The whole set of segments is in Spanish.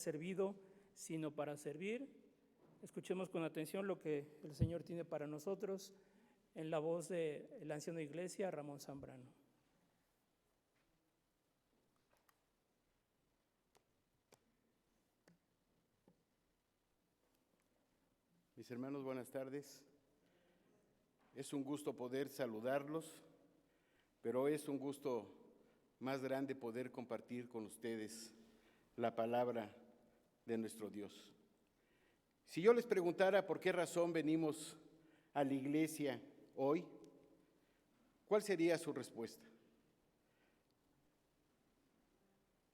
servido, sino para servir. Escuchemos con atención lo que el Señor tiene para nosotros en la voz del anciano de iglesia, Ramón Zambrano. Mis hermanos, buenas tardes. Es un gusto poder saludarlos, pero es un gusto más grande poder compartir con ustedes la palabra de nuestro Dios. Si yo les preguntara por qué razón venimos a la iglesia hoy, ¿cuál sería su respuesta?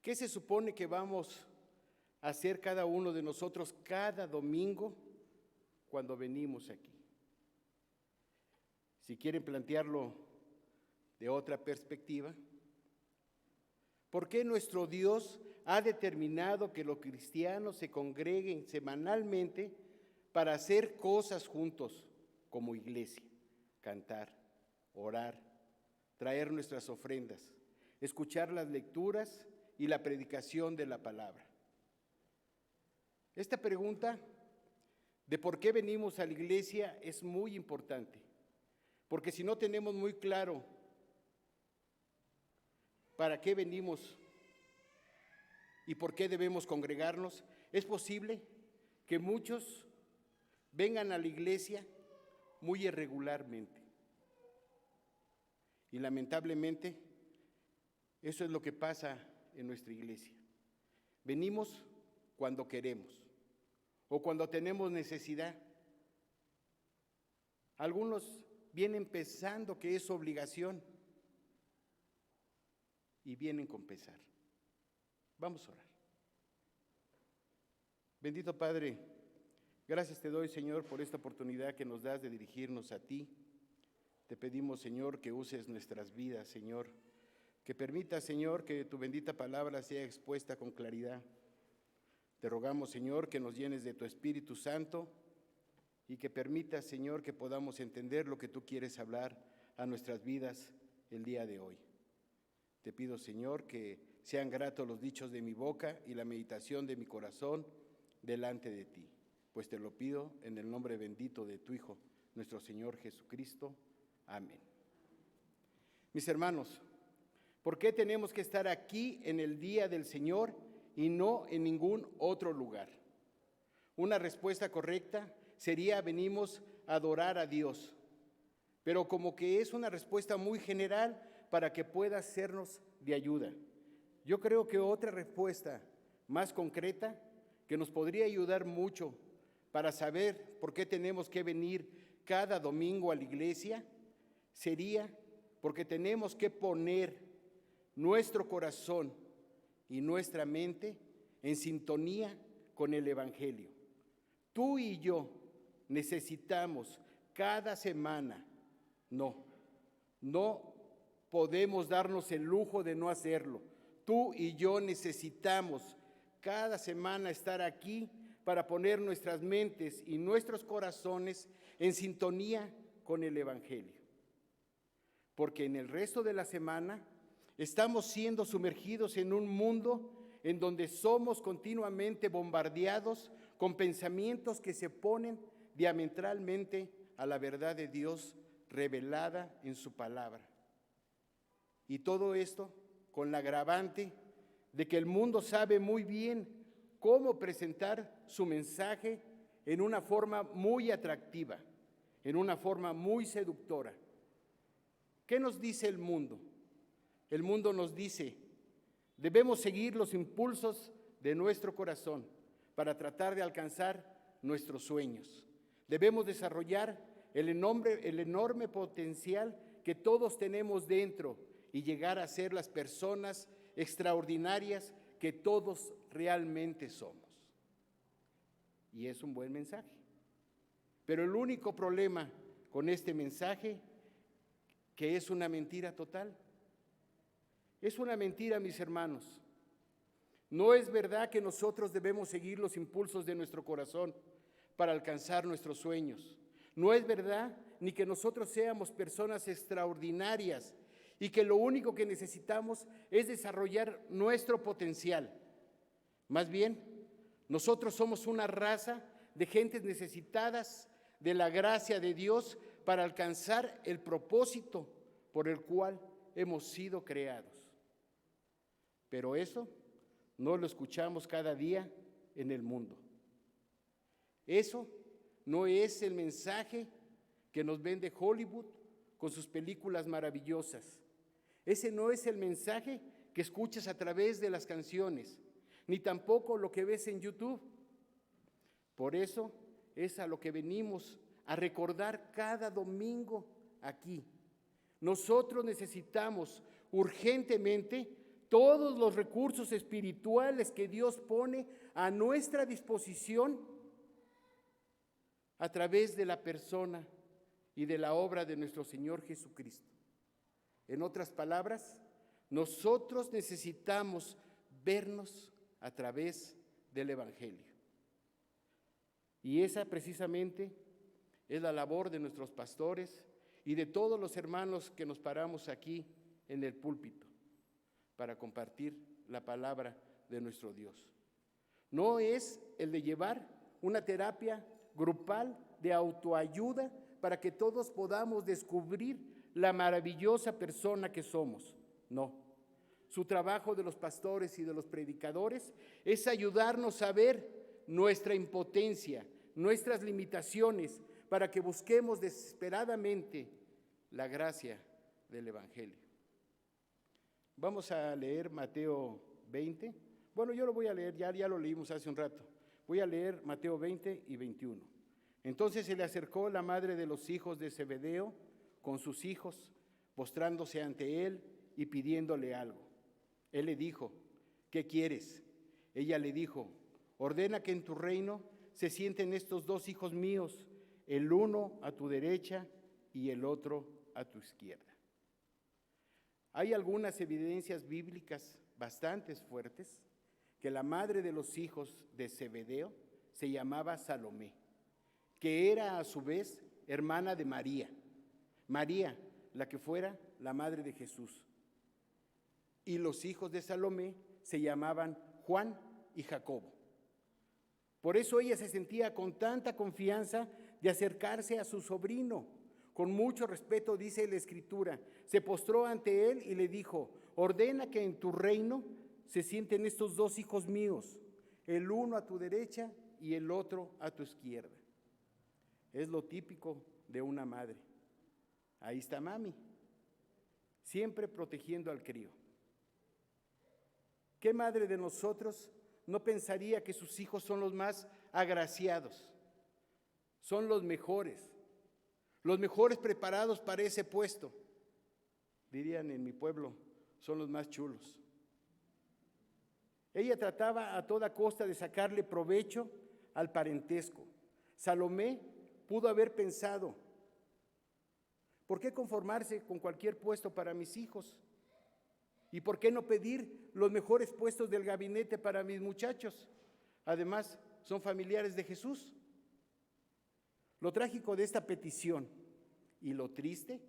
¿Qué se supone que vamos a hacer cada uno de nosotros cada domingo cuando venimos aquí? Si quieren plantearlo de otra perspectiva, ¿por qué nuestro Dios ha determinado que los cristianos se congreguen semanalmente para hacer cosas juntos como iglesia? Cantar, orar, traer nuestras ofrendas, escuchar las lecturas y la predicación de la palabra. Esta pregunta de por qué venimos a la iglesia es muy importante, porque si no tenemos muy claro para qué venimos y por qué debemos congregarnos, es posible que muchos vengan a la iglesia muy irregularmente. Y lamentablemente, eso es lo que pasa en nuestra iglesia. Venimos cuando queremos o cuando tenemos necesidad. Algunos vienen pensando que es obligación y vienen con pesar. Vamos a orar. Bendito Padre, gracias te doy, Señor, por esta oportunidad que nos das de dirigirnos a ti. Te pedimos, Señor, que uses nuestras vidas, Señor, que permitas, Señor, que tu bendita palabra sea expuesta con claridad. Te rogamos, Señor, que nos llenes de tu Espíritu Santo y que permitas, Señor, que podamos entender lo que tú quieres hablar a nuestras vidas el día de hoy. Te pido, Señor, que sean gratos los dichos de mi boca y la meditación de mi corazón delante de ti, pues te lo pido en el nombre bendito de tu Hijo, nuestro Señor Jesucristo. Amén. Mis hermanos, ¿por qué tenemos que estar aquí en el día del Señor y no en ningún otro lugar? Una respuesta correcta sería: venimos a adorar a Dios, pero como que es una respuesta muy general para que pueda sernos de ayuda. Yo creo que otra respuesta más concreta que nos podría ayudar mucho para saber por qué tenemos que venir cada domingo a la iglesia sería porque tenemos que poner nuestro corazón y nuestra mente en sintonía con el Evangelio. Tú y yo necesitamos cada semana, no podemos darnos el lujo de no hacerlo. Tú y yo necesitamos cada semana estar aquí para poner nuestras mentes y nuestros corazones en sintonía con el Evangelio. Porque en el resto de la semana estamos siendo sumergidos en un mundo en donde somos continuamente bombardeados con pensamientos que se oponen diametralmente a la verdad de Dios revelada en su palabra. Y todo esto con la agravante de que el mundo sabe muy bien cómo presentar su mensaje en una forma muy atractiva, en una forma muy seductora. ¿Qué nos dice el mundo? El mundo nos dice: debemos seguir los impulsos de nuestro corazón para tratar de alcanzar nuestros sueños. Debemos desarrollar el enorme potencial que todos tenemos dentro y llegar a ser las personas extraordinarias que todos realmente somos. Y es un buen mensaje. Pero el único problema con este mensaje, que es una mentira total. Es una mentira, mis hermanos. No es verdad que nosotros debemos seguir los impulsos de nuestro corazón para alcanzar nuestros sueños. No es verdad ni que nosotros seamos personas extraordinarias y que lo único que necesitamos es desarrollar nuestro potencial. Más bien, Nosotros somos una raza de gentes necesitadas de la gracia de Dios para alcanzar el propósito por el cual hemos sido creados. Pero eso no lo escuchamos cada día en el mundo. Eso no es el mensaje que nos vende Hollywood con sus películas maravillosas. Ese no es el mensaje que escuchas a través de las canciones, ni tampoco lo que ves en YouTube. Por eso es a lo que venimos a recordar cada domingo aquí. Nosotros necesitamos urgentemente todos los recursos espirituales que Dios pone a nuestra disposición a través de la persona y de la obra de nuestro Señor Jesucristo. En otras palabras, nosotros necesitamos vernos a través del Evangelio. Y esa precisamente es la labor de nuestros pastores y de todos los hermanos que nos paramos aquí en el púlpito para compartir la palabra de nuestro Dios. No es el de llevar una terapia grupal de autoayuda para que todos podamos descubrir la maravillosa persona que somos. No. Su trabajo de los pastores y de los predicadores es ayudarnos a ver nuestra impotencia, nuestras limitaciones, para que busquemos desesperadamente la gracia del Evangelio. Vamos a leer Mateo 20. Bueno, yo lo voy a leer, ya lo leímos hace un rato. Voy a leer Mateo 20 y 21. Entonces se le acercó la madre de los hijos de Zebedeo con sus hijos, postrándose ante él y pidiéndole algo. Él le dijo, ¿qué quieres? Ella le dijo, ordena que en tu reino se sienten estos dos hijos míos, el uno a tu derecha y el otro a tu izquierda. Hay algunas evidencias bíblicas bastante fuertes que la madre de los hijos de Zebedeo se llamaba Salomé, que era a su vez hermana de María, la que fuera la madre de Jesús. Y los hijos de Salomé se llamaban Juan y Jacobo. Por eso ella se sentía con tanta confianza de acercarse a su sobrino. Con mucho respeto, dice la Escritura, se postró ante él y le dijo, ordena que en tu reino se sienten estos dos hijos míos, el uno a tu derecha y el otro a tu izquierda. Es lo típico de una madre. Ahí está mami, siempre protegiendo al crío. ¿Qué madre de nosotros no pensaría que sus hijos son los más agraciados, son los mejores preparados para ese puesto? Dirían en mi pueblo, son los más chulos. Ella trataba a toda costa de sacarle provecho al parentesco. Salomé pudo haber pensado, ¿por qué conformarse con cualquier puesto para mis hijos? ¿Y por qué no pedir los mejores puestos del gabinete para mis muchachos? Además, son familiares de Jesús. Lo trágico de esta petición y lo triste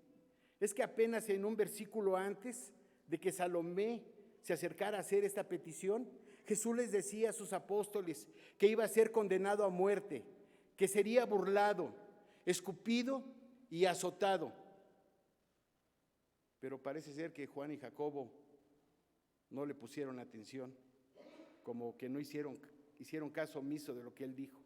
es que apenas en un versículo antes de que Salomé se acercara a hacer esta petición, Jesús les decía a sus apóstoles que iba a ser condenado a muerte, que sería burlado, escupido y azotado. Pero parece ser que Juan y Jacobo no le pusieron atención, como que no hicieron caso omiso de lo que él dijo,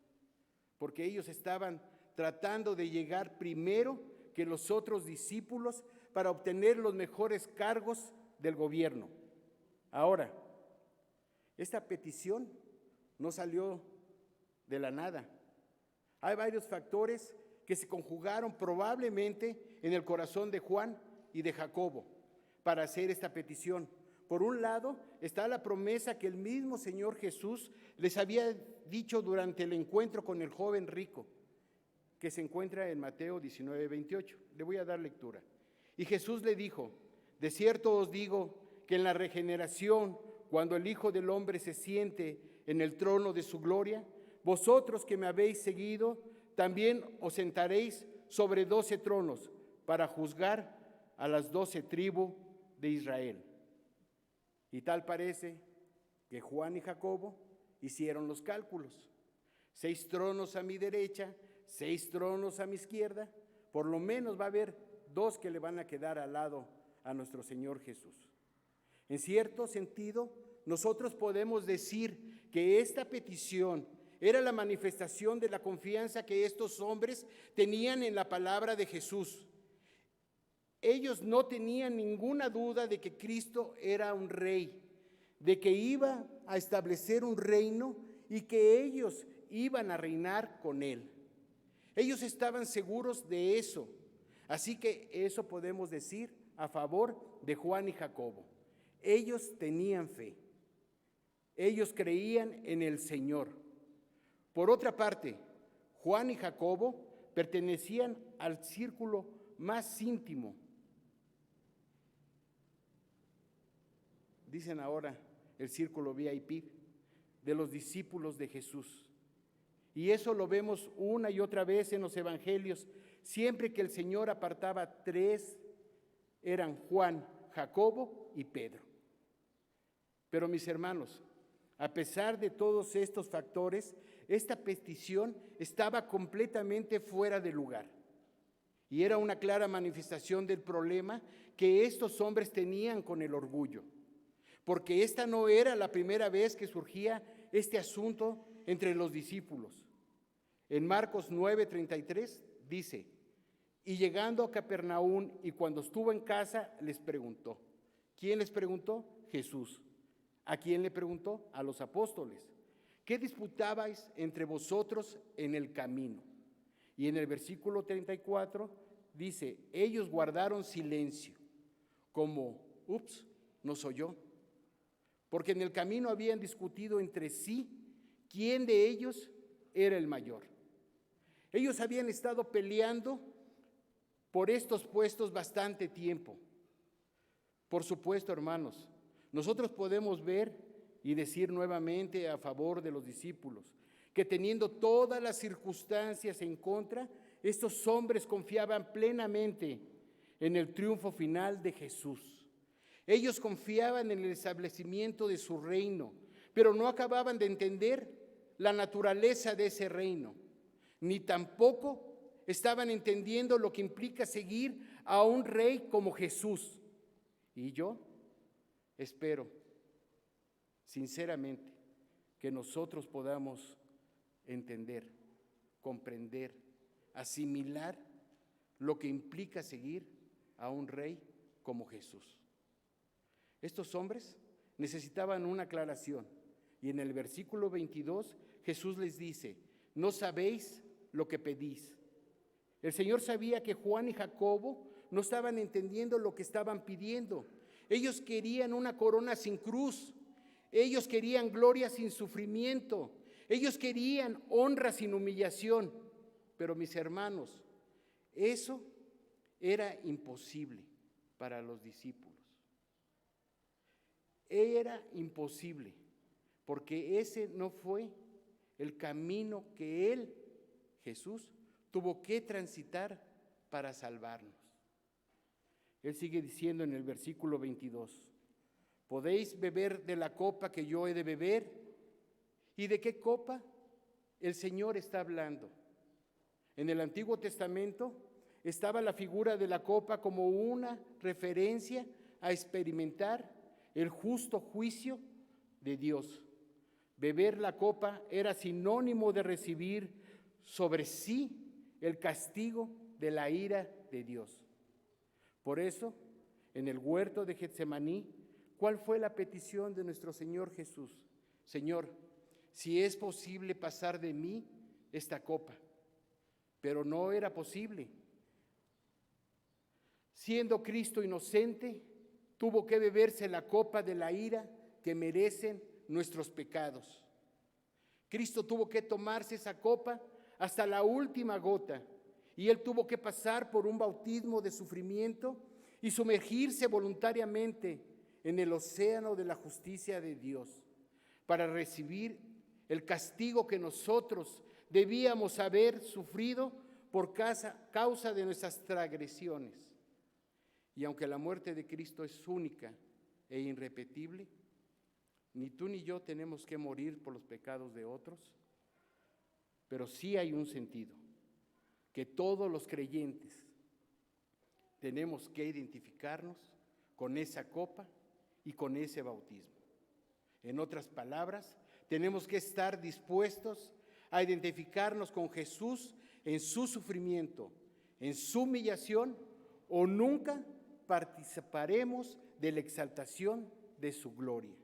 porque ellos estaban tratando de llegar primero que los otros discípulos para obtener los mejores cargos del gobierno. Ahora, esta petición no salió de la nada. Hay varios factores que se conjugaron probablemente en el corazón de Juan y de Jacobo para hacer esta petición. Por un lado está la promesa que el mismo Señor Jesús les había dicho durante el encuentro con el joven rico, que se encuentra en Mateo 19:28. Le voy a dar lectura. Y Jesús le dijo, de cierto os digo que en la regeneración, cuando el Hijo del Hombre se siente en el trono de su gloria, vosotros que me habéis seguido, también os sentaréis sobre 12 tronos para juzgar a las 12 tribus de Israel. Y tal parece que Juan y Jacobo hicieron los cálculos. 6 tronos a mi derecha, 6 tronos a mi izquierda, por lo menos va a haber 2 que le van a quedar al lado a nuestro Señor Jesús. En cierto sentido, nosotros podemos decir que esta petición era la manifestación de la confianza que estos hombres tenían en la palabra de Jesús. Ellos no tenían ninguna duda de que Cristo era un rey, de que iba a establecer un reino y que ellos iban a reinar con él. Ellos estaban seguros de eso. Así que eso podemos decir a favor de Juan y Jacobo. Ellos tenían fe. Ellos creían en el Señor. Por otra parte, Juan y Jacobo pertenecían al círculo más íntimo. Dicen ahora el círculo VIP de los discípulos de Jesús. Y eso lo vemos una y otra vez en los evangelios. Siempre que el Señor apartaba 3, eran Juan, Jacobo y Pedro. Pero mis hermanos, a pesar de todos estos factores, esta petición estaba completamente fuera de lugar. Y era una clara manifestación del problema que estos hombres tenían con el orgullo. Porque esta no era la primera vez que surgía este asunto entre los discípulos. En Marcos 9:33 dice: y llegando a Capernaum y cuando estuvo en casa les preguntó. ¿Quién les preguntó? Jesús. ¿A quién le preguntó? A los apóstoles. ¿Qué disputabais entre vosotros en el camino? Y en el versículo 34 dice: ellos guardaron silencio, como, nos oyó. Porque en el camino habían discutido entre sí quién de ellos era el mayor. Ellos habían estado peleando por estos puestos bastante tiempo. Por supuesto, hermanos, nosotros podemos ver y decir nuevamente a favor de los discípulos que teniendo todas las circunstancias en contra, estos hombres confiaban plenamente en el triunfo final de Jesús. Ellos confiaban en el establecimiento de su reino, pero no acababan de entender la naturaleza de ese reino, ni tampoco estaban entendiendo lo que implica seguir a un rey como Jesús. Y yo espero, sinceramente, que nosotros podamos entender, comprender, asimilar lo que implica seguir a un rey como Jesús. Estos hombres necesitaban una aclaración y en el versículo 22 Jesús les dice: no sabéis lo que pedís. El Señor sabía que Juan y Jacobo no estaban entendiendo lo que estaban pidiendo. Ellos querían una corona sin cruz, ellos querían gloria sin sufrimiento, ellos querían honra sin humillación. Pero mis hermanos, eso era imposible para los discípulos. Era imposible, porque ese no fue el camino que él, Jesús, tuvo que transitar para salvarnos. Él sigue diciendo en el versículo 22, ¿podéis beber de la copa que yo he de beber? ¿Y de qué copa el Señor está hablando? En el Antiguo Testamento estaba la figura de la copa como una referencia a experimentar el justo juicio de Dios. Beber la copa era sinónimo de recibir sobre sí el castigo de la ira de Dios. Por eso, en el huerto de Getsemaní, ¿cuál fue la petición de nuestro Señor Jesús? Señor, si es posible pasar de mí esta copa. Pero no era posible. Siendo Cristo inocente, tuvo que beberse la copa de la ira que merecen nuestros pecados. Cristo tuvo que tomarse esa copa hasta la última gota, y Él tuvo que pasar por un bautismo de sufrimiento y sumergirse voluntariamente en el océano de la justicia de Dios para recibir el castigo que nosotros debíamos haber sufrido por causa de nuestras transgresiones. Y aunque la muerte de Cristo es única e irrepetible, Ni tú ni yo tenemos que morir por los pecados de otros, pero sí hay un sentido, que todos los creyentes tenemos que identificarnos con esa copa y con ese bautismo. En otras palabras, tenemos que estar dispuestos a identificarnos con Jesús en su sufrimiento, en su humillación, o nunca participaremos de la exaltación de su gloria.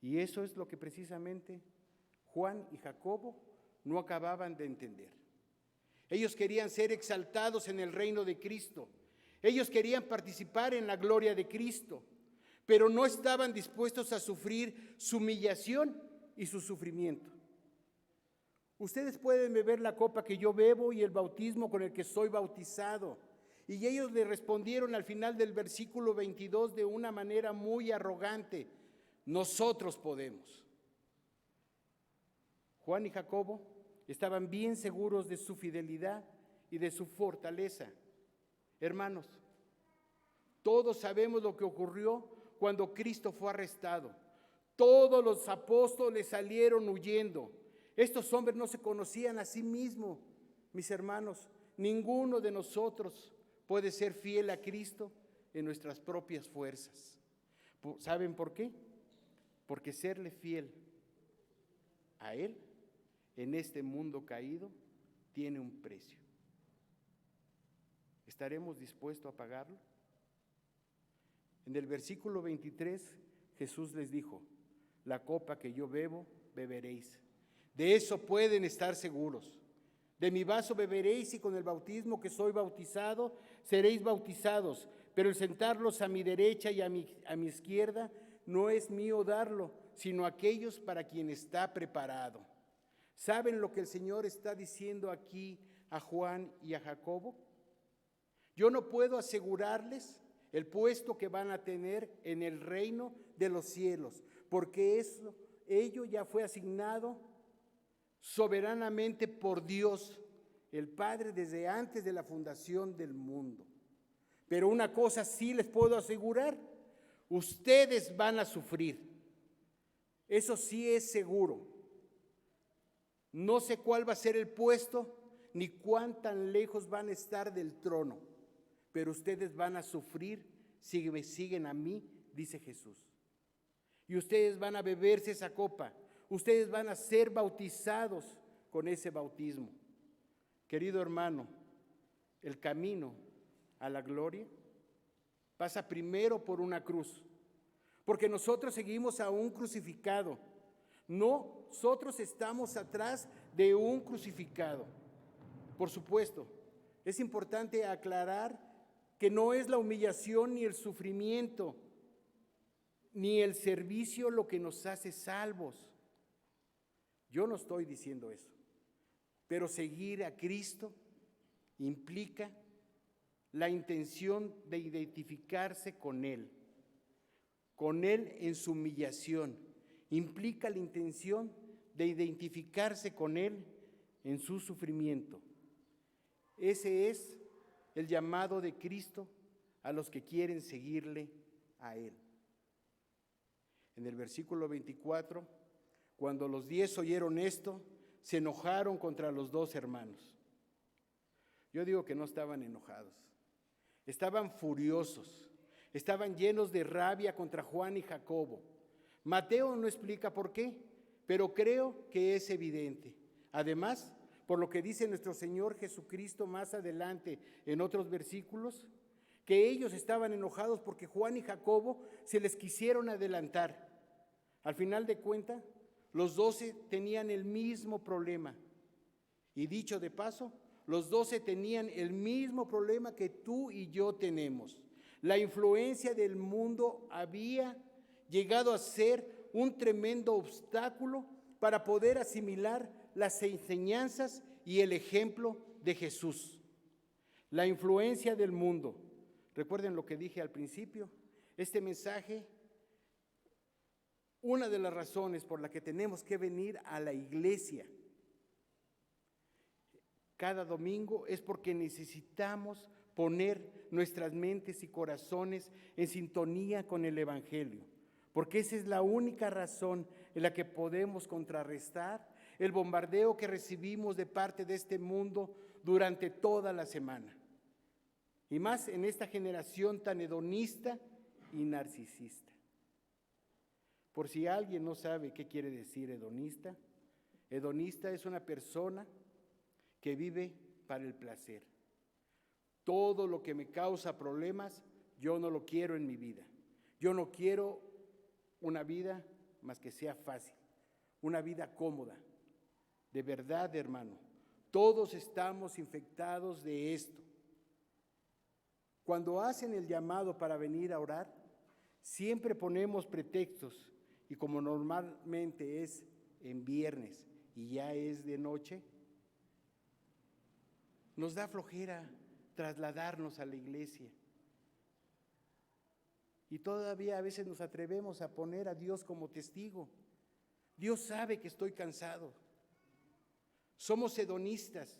Y eso es lo que precisamente Juan y Jacobo no acababan de entender. Ellos querían ser exaltados en el reino de Cristo. Ellos querían participar en la gloria de Cristo, pero no estaban dispuestos a sufrir su humillación y su sufrimiento. Ustedes pueden beber la copa que yo bebo y el bautismo con el que soy bautizado. Y ellos le respondieron al final del versículo 22 de una manera muy arrogante: nosotros podemos. Juan y Jacobo estaban bien seguros de su fidelidad y de su fortaleza. Hermanos, todos sabemos lo que ocurrió cuando Cristo fue arrestado. Todos los apóstoles salieron huyendo. Estos hombres no se conocían a sí mismos, mis hermanos. Ninguno de nosotros puede ser fiel a Cristo en nuestras propias fuerzas. ¿Saben por qué? Porque serle fiel a Él en este mundo caído tiene un precio. ¿Estaremos dispuestos a pagarlo? En el versículo 23, Jesús les dijo: la copa que yo bebo, beberéis. De eso pueden estar seguros. De mi vaso beberéis y con el bautismo que soy bautizado, seréis bautizados. Pero el sentarlos a mi derecha y a mi izquierda no es mío darlo, sino aquellos para quien está preparado. ¿Saben lo que el Señor está diciendo aquí a Juan y a Jacobo? Yo no puedo asegurarles el puesto que van a tener en el reino de los cielos, porque ello ya fue asignado soberanamente por Dios, el Padre, desde antes de la fundación del mundo. Pero una cosa sí les puedo asegurar: ustedes van a sufrir. Eso sí es seguro. No sé cuál va a ser el puesto, ni cuán tan lejos van a estar del trono, pero ustedes van a sufrir si me siguen a mí, dice Jesús. Y ustedes van a beberse esa copa. Ustedes van a ser bautizados con ese bautismo. Querido hermano, el camino a la gloria pasa primero por una cruz, porque nosotros seguimos a un crucificado. Nosotros estamos atrás de un crucificado. Por supuesto, es importante aclarar que no es la humillación ni el sufrimiento ni el servicio lo que nos hace salvos. Yo no estoy diciendo eso, pero seguir a Cristo implica la intención de identificarse con Él en su humillación. Implica la intención de identificarse con Él en su sufrimiento. Ese es el llamado de Cristo a los que quieren seguirle a Él. En el versículo 24, cuando los 10 oyeron esto, se enojaron contra los 2 hermanos. Yo digo que no estaban enojados, estaban furiosos, estaban llenos de rabia contra Juan y Jacobo. Mateo no explica por qué, pero creo que es evidente. Además, por lo que dice nuestro Señor Jesucristo más adelante en otros versículos, que ellos estaban enojados porque Juan y Jacobo se les quisieron adelantar. Al final de cuentas, los 12 tenían el mismo problema. Y dicho de paso, los 12 tenían el mismo problema que tú y yo tenemos. La influencia del mundo había llegado a ser un tremendo obstáculo para poder asimilar las enseñanzas y el ejemplo de Jesús. La influencia del mundo. Recuerden lo que dije al principio. Este mensaje, una de las razones por la que tenemos que venir a la iglesia cada domingo es porque necesitamos poner nuestras mentes y corazones en sintonía con el Evangelio. porque esa es la única razón en la que podemos contrarrestar el bombardeo que recibimos de parte de este mundo durante toda la semana. Y más en esta generación tan hedonista y narcisista. Por si alguien no sabe qué quiere decir hedonista, hedonista es una persona que vive para el placer. Todo lo que me causa problemas, yo no lo quiero en mi vida. Yo no quiero una vida más que sea fácil, una vida cómoda. De verdad, hermano, todos estamos infectados de esto. Cuando hacen el llamado para venir a orar, siempre ponemos pretextos y como normalmente es en viernes y ya es de noche, nos da flojera trasladarnos a la iglesia. Y todavía a veces nos atrevemos a poner a Dios como testigo. Dios sabe que estoy cansado. Somos hedonistas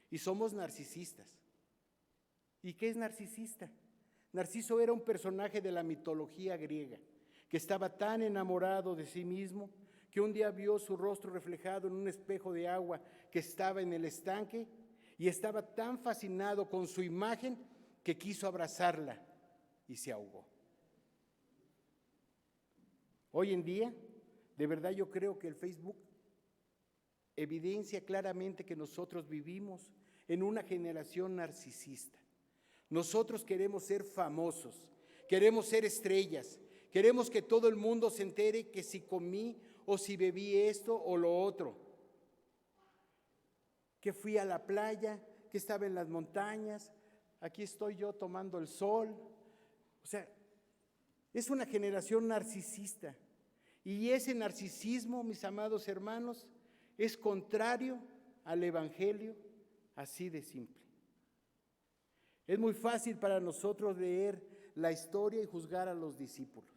y somos narcisistas. ¿Y qué es narcisista? Narciso era un personaje de la mitología griega que estaba tan enamorado de sí mismo que un día vio su rostro reflejado en un espejo de agua que estaba en el estanque y estaba tan fascinado con su imagen que quiso abrazarla y se ahogó. Hoy en día, de verdad yo creo que el Facebook evidencia claramente que nosotros vivimos en una generación narcisista. Nosotros queremos ser famosos, queremos ser estrellas, queremos que todo el mundo se entere que si comí o si bebí esto o lo otro, que fui a la playa, que estaba en las montañas, aquí estoy yo tomando el sol. O sea, es una generación narcisista y ese narcisismo, mis amados hermanos, es contrario al Evangelio, así de simple. Es muy fácil para nosotros leer la historia y juzgar a los discípulos.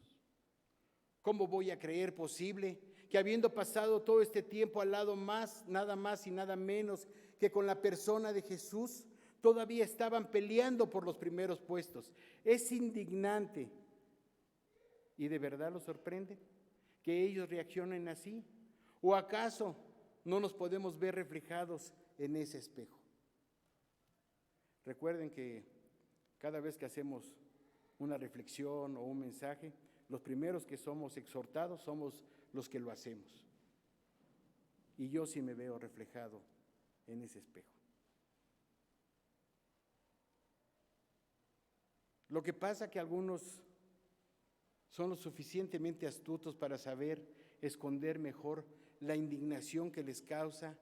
¿Cómo voy a creer posible que habiendo pasado todo este tiempo al lado nada más y nada menos que con la persona de Jesús, todavía estaban peleando por los primeros puestos? Es indignante. ¿Y de verdad los sorprende que ellos reaccionen así? ¿O acaso no nos podemos ver reflejados en ese espejo? Recuerden que cada vez que hacemos una reflexión o un mensaje, los primeros que somos exhortados somos los que lo hacemos. Y yo sí me veo reflejado en ese espejo. Lo que pasa es que algunos son lo suficientemente astutos para saber esconder mejor la indignación que les causa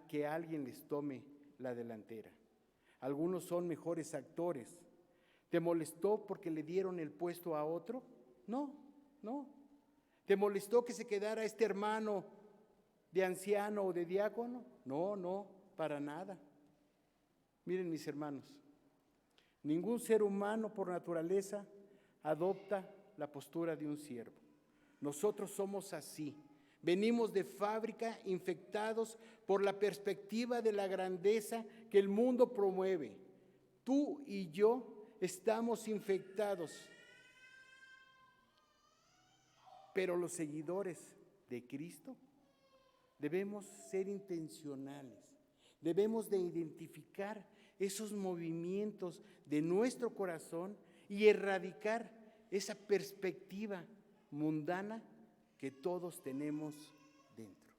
que alguien les tome la delantera. Algunos son mejores actores. ¿Te molestó porque le dieron el puesto a otro? No. ¿Te molestó que se quedara este hermano de anciano o de diácono? No, para nada. Miren, mis hermanos, ningún ser humano por naturaleza adopta la postura de un siervo. Nosotros somos así. Venimos de fábrica infectados por la perspectiva de la grandeza que el mundo promueve. Tú y yo estamos infectados. Pero los seguidores de Cristo debemos ser intencionales. Debemos de identificar esos movimientos de nuestro corazón y erradicar esa perspectiva mundana que todos tenemos dentro.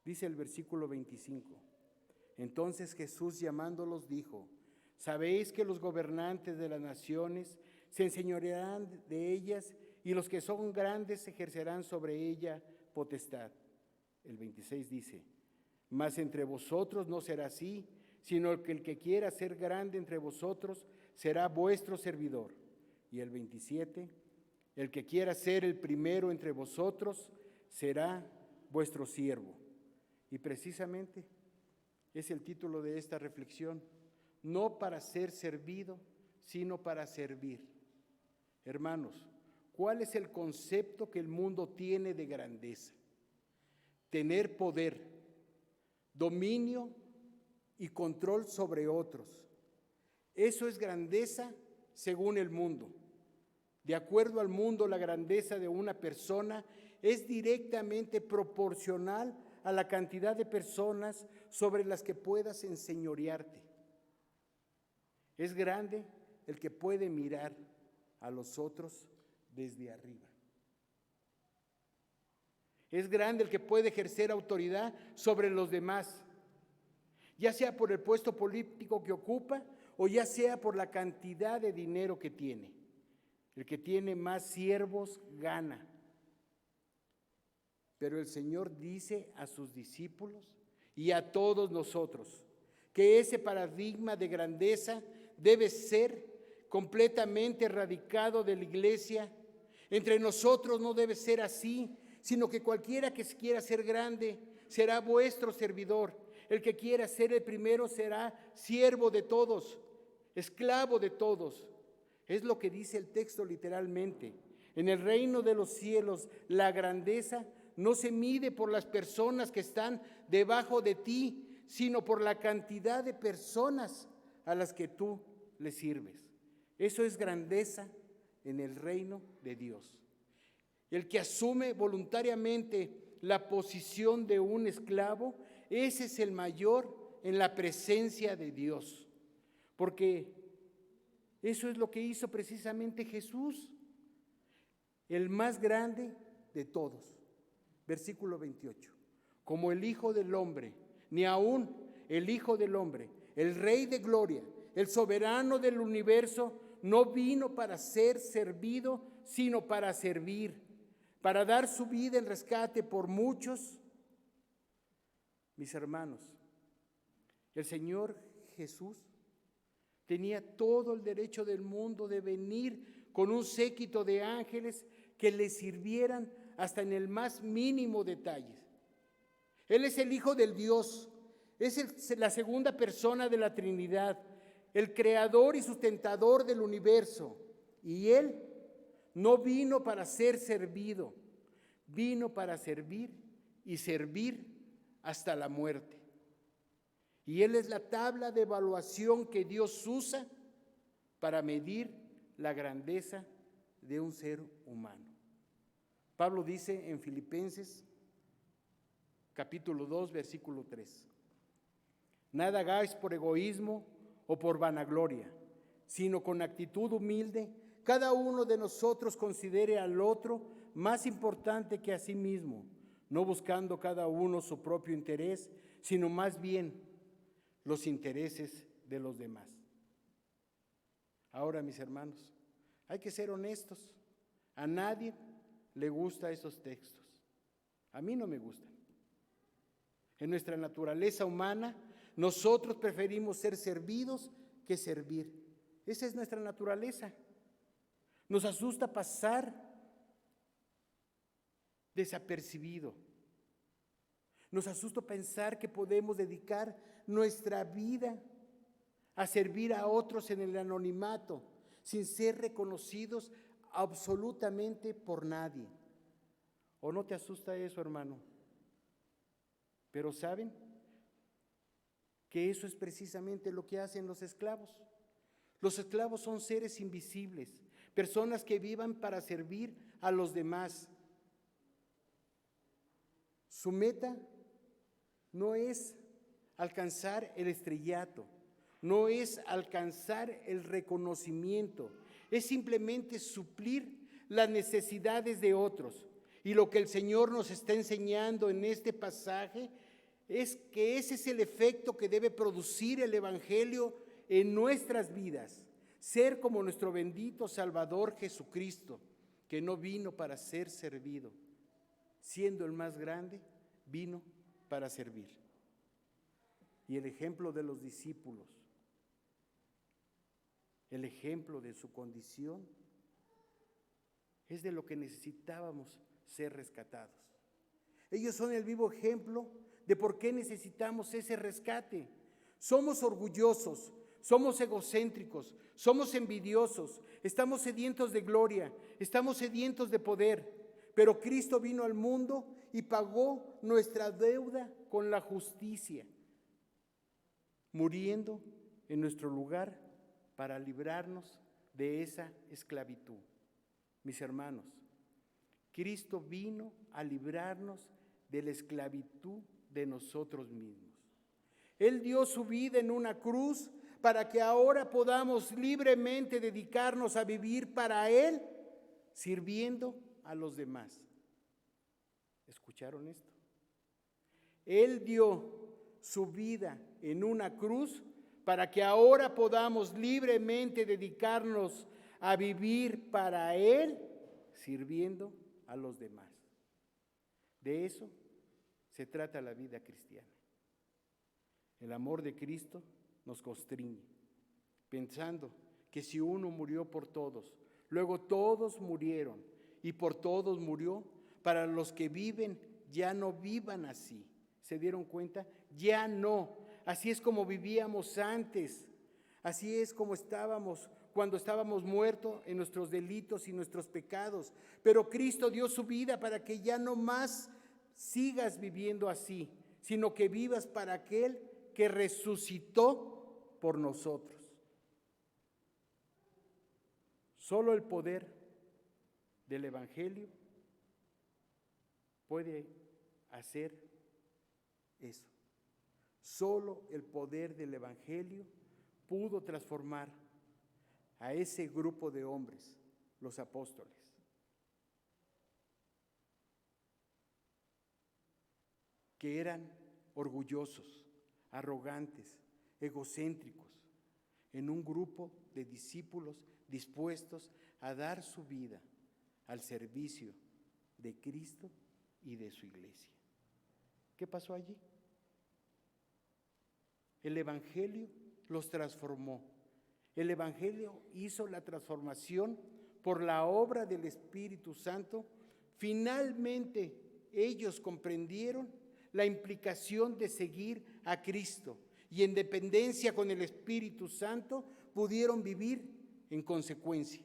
Dice el versículo 25, entonces Jesús llamándolos dijo, ¿sabéis que los gobernantes de las naciones se enseñorearán de ellas y los que son grandes ejercerán sobre ella potestad? El 26 dice, mas entre vosotros no será así, sino que el que quiera ser grande entre vosotros será vuestro servidor. Y el 27, el que quiera ser el primero entre vosotros será vuestro siervo. Y precisamente es el título de esta reflexión, no para ser servido, sino para servir. Hermanos, ¿cuál es el concepto que el mundo tiene de grandeza? Tener poder, dominio y control sobre otros. Eso es grandeza según el mundo. De acuerdo al mundo, la grandeza de una persona es directamente proporcional a la cantidad de personas sobre las que puedas enseñorearte. Es grande el que puede mirar a los otros desde arriba. Es grande el que puede ejercer autoridad sobre los demás, ya sea por el puesto político que ocupa o ya sea por la cantidad de dinero que tiene. El que tiene más siervos gana. Pero el Señor dice a sus discípulos y a todos nosotros que ese paradigma de grandeza debe ser completamente erradicado de la iglesia. Entre nosotros no debe ser así, sino que cualquiera que quiera ser grande será vuestro servidor. El que quiera ser el primero será siervo de todos, esclavo de todos. Es lo que dice el texto literalmente. En el reino de los cielos, la grandeza no se mide por las personas que están debajo de ti, sino por la cantidad de personas a las que tú le sirves. Eso es grandeza en el reino de Dios. El que asume voluntariamente la posición de un esclavo, ese es el mayor en la presencia de Dios. Porque eso es lo que hizo precisamente Jesús, el más grande de todos. Versículo 28. Como el Hijo del Hombre, ni aún el Hijo del Hombre, el Rey de Gloria, el soberano del universo, no vino para ser servido, sino para servir, para dar su vida en rescate por muchos. Mis hermanos, el Señor Jesús tenía todo el derecho del mundo de venir con un séquito de ángeles que le sirvieran hasta en el más mínimo detalle. Él es el Hijo del Dios, es la segunda persona de la Trinidad, el creador y sustentador del universo. Y Él no vino para ser servido, vino para servir y servir hasta la muerte. Y Él es la tabla de evaluación que Dios usa para medir la grandeza de un ser humano. Pablo dice en Filipenses capítulo 2, versículo 3: Nada hagáis por egoísmo o por vanagloria, sino con actitud humilde, cada uno de nosotros considere al otro más importante que a sí mismo, no buscando cada uno su propio interés, sino más bien los intereses de los demás. Ahora, mis hermanos, hay que ser honestos. A nadie le gustan esos textos. A mí no me gustan. En nuestra naturaleza humana, nosotros preferimos ser servidos que servir. Esa es nuestra naturaleza. Nos asusta pasar desapercibido. Nos asusta pensar que podemos dedicar nuestra vida a servir a otros en el anonimato, sin ser reconocidos absolutamente por nadie. ¿O no te asusta eso, hermano? Pero ¿saben? Que eso es precisamente lo que hacen los esclavos. Los esclavos son seres invisibles, personas que vivan para servir a los demás. Su meta no es alcanzar el estrellato, no es alcanzar el reconocimiento, es simplemente suplir las necesidades de otros. Y lo que el Señor nos está enseñando en este pasaje es que ese es el efecto que debe producir el Evangelio en nuestras vidas. Ser como nuestro bendito Salvador Jesucristo, que no vino para ser servido, siendo el más grande, vino para servir. Y el ejemplo de los discípulos, el ejemplo de su condición, es de lo que necesitábamos ser rescatados. Ellos son el vivo ejemplo de por qué necesitamos ese rescate. Somos orgullosos, somos egocéntricos, somos envidiosos, estamos sedientos de gloria, estamos sedientos de poder, pero Cristo vino al mundo y pagó nuestra deuda con la justicia, muriendo en nuestro lugar para librarnos de esa esclavitud. Mis hermanos, Cristo vino a librarnos de la esclavitud de nosotros mismos. Él dio su vida en una cruz para que ahora podamos libremente dedicarnos a vivir para Él, sirviendo a los demás. ¿Escucharon esto? Él dio su vida en una cruz para que ahora podamos libremente dedicarnos a vivir para Él, sirviendo a los demás. De eso se trata la vida cristiana. El amor de Cristo nos constriñe, pensando que si uno murió por todos, luego todos murieron y por todos murió, para los que viven ya no vivan así. ¿Se dieron cuenta? Ya no. Así es como vivíamos antes. Así es como estábamos cuando estábamos muertos en nuestros delitos y nuestros pecados. Pero Cristo dio su vida para que ya no más sigas viviendo así, sino que vivas para aquel que resucitó por nosotros. Solo el poder del Evangelio puede hacer eso. Solo el poder del Evangelio pudo transformar a ese grupo de hombres, los apóstoles. Que eran orgullosos, arrogantes, egocéntricos, en un grupo de discípulos dispuestos a dar su vida al servicio de Cristo y de su iglesia. ¿Qué pasó allí? El Evangelio los transformó. El Evangelio hizo la transformación por la obra del Espíritu Santo. Finalmente ellos comprendieron la implicación de seguir a Cristo y en dependencia con el Espíritu Santo pudieron vivir en consecuencia.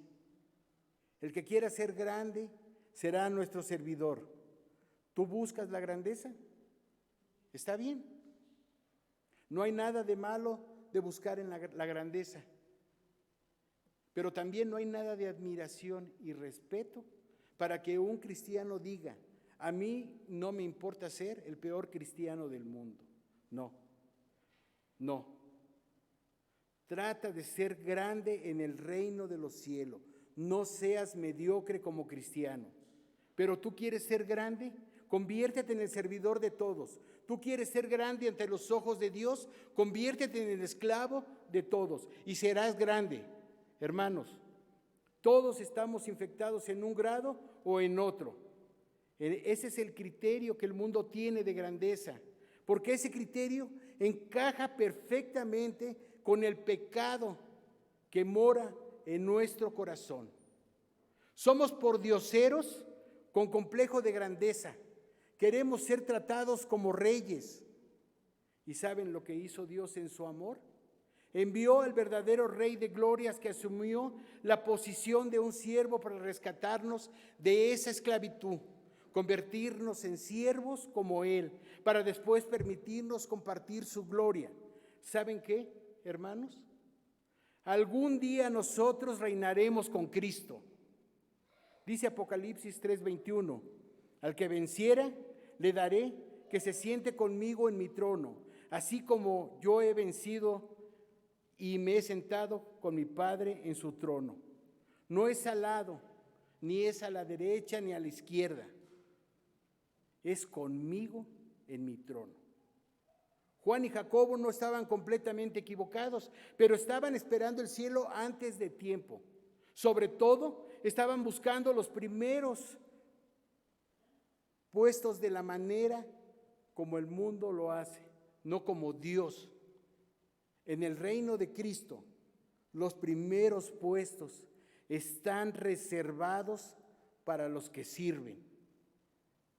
El que quiera ser grande será nuestro servidor. ¿Tú buscas la grandeza? Está bien. No hay nada de malo de buscar en la grandeza, pero también no hay nada de admiración y respeto para que un cristiano diga: a mí no me importa ser el peor cristiano del mundo. No, no. Trata de ser grande en el reino de los cielos. No seas mediocre como cristiano. Pero tú quieres ser grande, conviértete en el servidor de todos. Tú quieres ser grande ante los ojos de Dios, conviértete en el esclavo de todos y serás grande. Hermanos, todos estamos infectados en un grado o en otro. Ese es el criterio que el mundo tiene de grandeza, porque ese criterio encaja perfectamente con el pecado que mora en nuestro corazón. Somos pordioseros con complejo de grandeza. Queremos ser tratados como reyes. ¿Y saben lo que hizo Dios en su amor? Envió al verdadero Rey de glorias que asumió la posición de un siervo para rescatarnos de esa esclavitud, convertirnos en siervos como Él, para después permitirnos compartir su gloria. ¿Saben qué, hermanos? Algún día nosotros reinaremos con Cristo. Dice Apocalipsis 3:21, al que venciera, le daré que se siente conmigo en mi trono, así como yo he vencido y me he sentado con mi Padre en su trono. No es al lado, ni es a la derecha, ni a la izquierda. Es conmigo en mi trono. Juan y Jacobo no estaban completamente equivocados, pero estaban esperando el cielo antes de tiempo. Sobre todo, estaban buscando los primeros puestos de la manera como el mundo lo hace, no como Dios. En el reino de Cristo, los primeros puestos están reservados para los que sirven,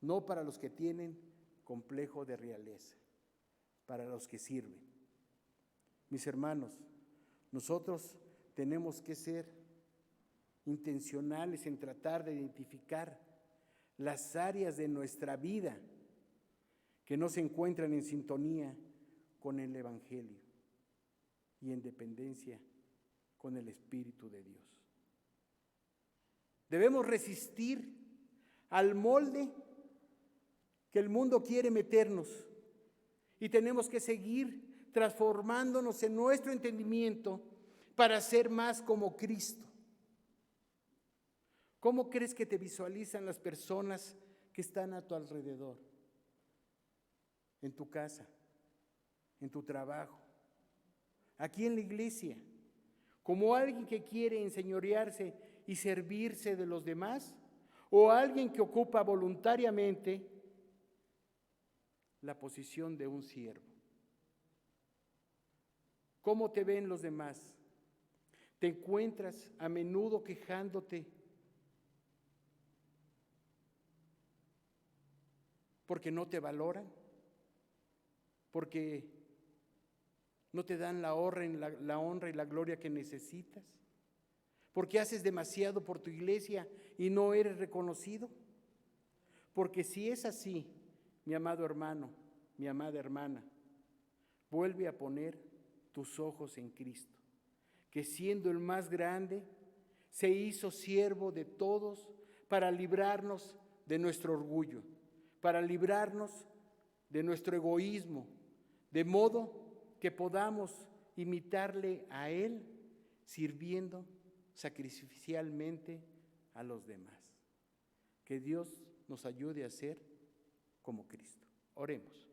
no para los que tienen complejo de realeza, para los que sirven. Mis hermanos, nosotros tenemos que ser intencionales en tratar de identificar las áreas de nuestra vida que no se encuentran en sintonía con el Evangelio y en dependencia con el Espíritu de Dios. Debemos resistir al molde que el mundo quiere meternos y tenemos que seguir transformándonos en nuestro entendimiento para ser más como Cristo. ¿Cómo crees que te visualizan las personas que están a tu alrededor? En tu casa, en tu trabajo, aquí en la iglesia, como alguien que quiere enseñorearse y servirse de los demás, o alguien que ocupa voluntariamente la posición de un siervo. ¿Cómo te ven los demás? ¿Te encuentras a menudo quejándote porque no te valoran? ¿Porque no te dan la honra y la gloria que necesitas? ¿Porque haces demasiado por tu iglesia y no eres reconocido? Porque si es así, mi amado hermano, mi amada hermana, vuelve a poner tus ojos en Cristo, que siendo el más grande, se hizo siervo de todos para librarnos de nuestro orgullo, para librarnos de nuestro egoísmo, de modo que podamos imitarle a Él, sirviendo sacrificialmente a los demás. Que Dios nos ayude a ser como Cristo. Oremos.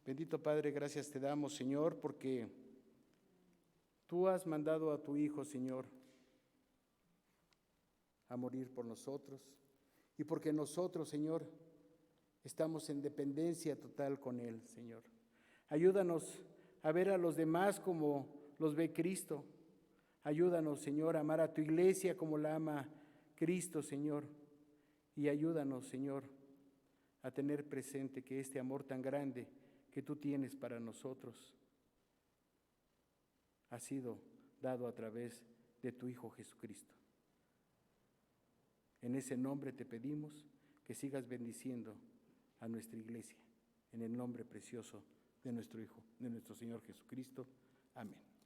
Bendito Padre, gracias te damos, Señor, porque tú has mandado a tu Hijo, Señor, a morir por nosotros, y porque nosotros, Señor, estamos en dependencia total con Él, Señor. Ayúdanos a ver a los demás como los ve Cristo. Ayúdanos, Señor, a amar a tu iglesia como la ama Cristo, Señor. Y ayúdanos, Señor, a tener presente que este amor tan grande que tú tienes para nosotros ha sido dado a través de tu Hijo Jesucristo. En ese nombre te pedimos que sigas bendiciendo a nuestra iglesia, en el nombre precioso de nuestro Hijo, de nuestro Señor Jesucristo. Amén.